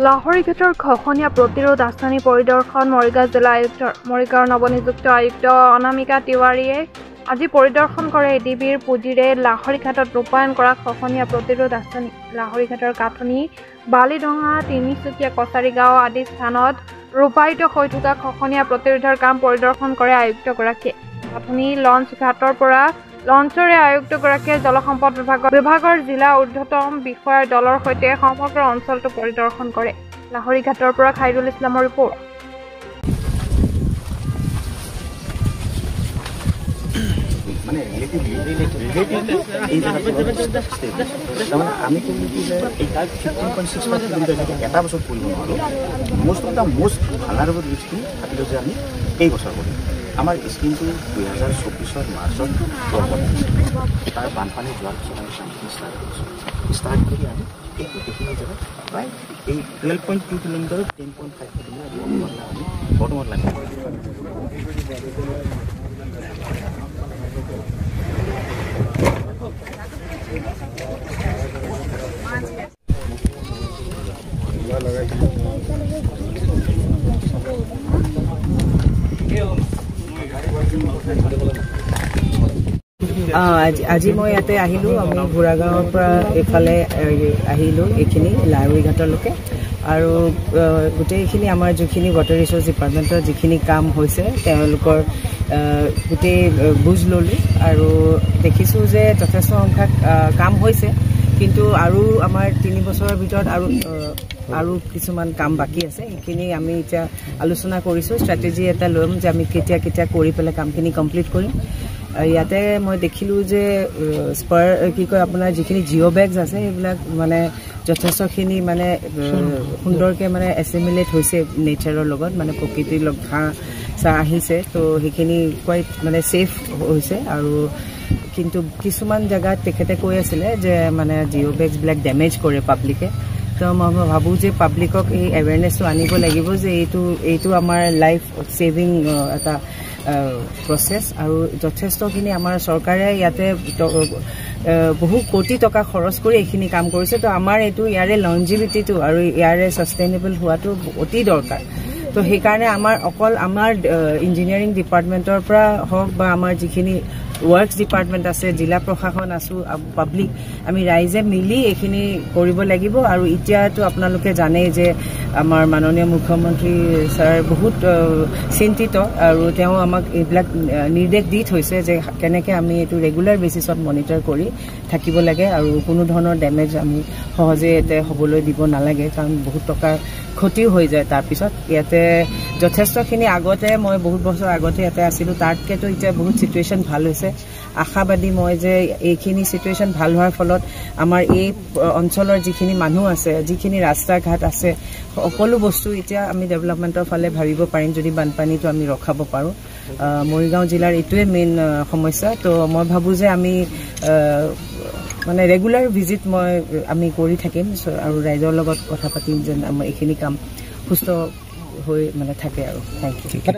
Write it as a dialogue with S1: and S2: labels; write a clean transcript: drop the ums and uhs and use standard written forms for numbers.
S1: লাহৰীঘাটৰ খহনীয়া প্ৰতিৰোধ আঁচনি পৰিদৰ্শন মৰিগাঁও জিলা আয়ুক্তৰ মৰিগাঁৱৰ নৱনিযুক্ত আয়ুক্ত অনামিকা তিৱাৰীয়ে আজি পৰিদৰ্শন কৰে এডিবিৰ পুঁজিৰে লাহৰীঘাটত ৰূপায়ণ কৰা খহনীয়া প্ৰতিৰোধ আঁচনি। লাহৰীঘাটৰ কাঠনি বালিডঙা তিনিচুকীয়া কছাৰী গাঁও আদি স্থানত ৰূপায়িত হৈ থকা খহনীয়া প্ৰতিৰোধৰ কাম পৰিদৰ্শন কৰে আয়ুক্তগৰাকীয়ে। কাঠনি লঞ্চ ঘাটৰ পৰা লঞ্চৰে আয়ুক্তগৰাকীয়ে জলসম্পদ বিভাগৰ জিলা ঊৰ্ধ্বতম বিষয়াৰ দলৰ সৈতে সমগ্ৰ অঞ্চলটো পৰিদৰ্শন কৰে। লাহৰীঘাটৰ পৰা খাইৰুল ইছলামৰ ৰিপৰ্ট।
S2: আমাৰ স্কিমটো 2024 মাৰ্চত তাৰ বানপানী যোৱাৰ পিছত আমি কামখিনি ষ্টাৰ্ট কৰি আমি এইখিনি জেগাত প্ৰায় এই 12.2 কিলোমিটাৰত 10.5 কিলোমিটাৰ আমি বৰ্তমান লাগে।
S3: আজি মই ইয়াতে আহিলোঁ। আমি ঘোঁৰাগাঁৱৰ পৰা এইফালে আহিলোঁ এইখিনি লাহৰীঘাটলৈকে, আৰু গোটেইখিনি আমাৰ যিখিনি ৱাটাৰ ৰিচোৰ্চ ডিপাৰ্টমেণ্টৰ যিখিনি কাম হৈছে তেওঁলোকৰ গোটেই বুজ ল'লোঁ, আৰু দেখিছোঁ যে যথেষ্ট সংখ্যক কাম হৈছে, কিন্তু আৰু আমাৰ 3 বছৰৰ ভিতৰত আৰু কিছুমান কাম বাকী আছে। সেইখিনি আমি এতিয়া আলোচনা কৰিছোঁ, ষ্ট্ৰেটেজি এটা ল'ম যে আমি কেতিয়া কৰি পেলাই কামখিনি কমপ্লিট কৰিম। ইয়াতে মই দেখিলোঁ যে আপোনাৰ যিখিনি জিঅ' বেগছ আছে সেইবিলাক মানে যথেষ্টখিনি মানে সুন্দৰকৈ মানে এছিমিলেট হৈছে নেচাৰৰ লগত, মানে প্ৰকৃতিৰ লগত ঘাঁহ চাহ আহিছে, তো সেইখিনি কোৱাইট মানে ছেফ হৈছে। আৰু কিন্তু কিছুমান জেগাত তেখেতে কৈ আছিলে যে মানে জিঅ' বেগছবিলাক ডেমেজ কৰে পাব্লিকে। তো মই ভাবোঁ যে পাব্লিকক এই এৱেৰনেছটো আনিব লাগিব যে এইটো আমাৰ লাইফ ছেভিং এটা প্ৰচেছ, আৰু যথেষ্টখিনি আমাৰ চৰকাৰে ইয়াতে বহু কোটি টকা খৰচ কৰি এইখিনি কাম কৰিছে। তো আমাৰ এইটো ইয়াৰে লনজিভিটিটো আৰু ইয়াৰে ছাষ্টেইনেবল হোৱাটো অতি দৰকাৰ। তো সেইকাৰণে অকল আমাৰ ইঞ্জিনিয়াৰিং ডিপাৰ্টমেণ্টৰ পৰা হওক বা আমাৰ যিখিনি ৱৰ্কছ ডিপাৰ্টমেণ্ট আছে, জিলা প্ৰশাসন আছোঁ, পাব্লিক, আমি ৰাইজে মিলি এইখিনি কৰিব লাগিব। আৰু এতিয়াতো আপোনালোকে জানেই যে আমাৰ মাননীয় মুখ্যমন্ত্ৰী ছাৰ বহুত চিন্তিত, আৰু তেওঁ আমাক এইবিলাক নিৰ্দেশ দি থৈছে যে কেনেকৈ আমি এইটো ৰেগুলাৰ বেচিছত মনিটৰ কৰি থাকিব লাগে, আৰু কোনো ধৰণৰ ডেমেজ আমি সহজে ইয়াতে হ'বলৈ দিব নালাগে, কাৰণ বহুত টকাৰ ক্ষতিও হৈ যায় তাৰপিছত। ইয়াতে যথেষ্টখিনি আগতে মই বহুত বছৰ আগতে ইয়াতে আছিলোঁ, তাতকৈতো এতিয়া বহুত ছিটুৱেশ্যন ভাল হৈছে। আশাবাদী মই যে এইখিনি ছিটুৱেশ্যন ভাল হোৱাৰ ফলত আমাৰ এই অঞ্চলৰ যিখিনি মানুহ আছে, যিখিনি ৰাস্তা ঘাট আছে, সকলো বস্তু এতিয়া আমি ডেভেলপমেণ্টৰ ফালে ভাবিব পাৰিম যদি বানপানীটো আমি ৰখাব পাৰোঁ। মৰিগাঁও জিলাৰ এইটোৱে মেইন সমস্যা। তো মই ভাবোঁ যে আমি মানে ৰেগুলাৰ ভিজিট আমি কৰি থাকিম, আৰু ৰাইজৰ লগত কথা পাতিম যেন আমাৰ এইখিনি কাম সুস্থ হৈ মানে থাকে আৰু। Thank U.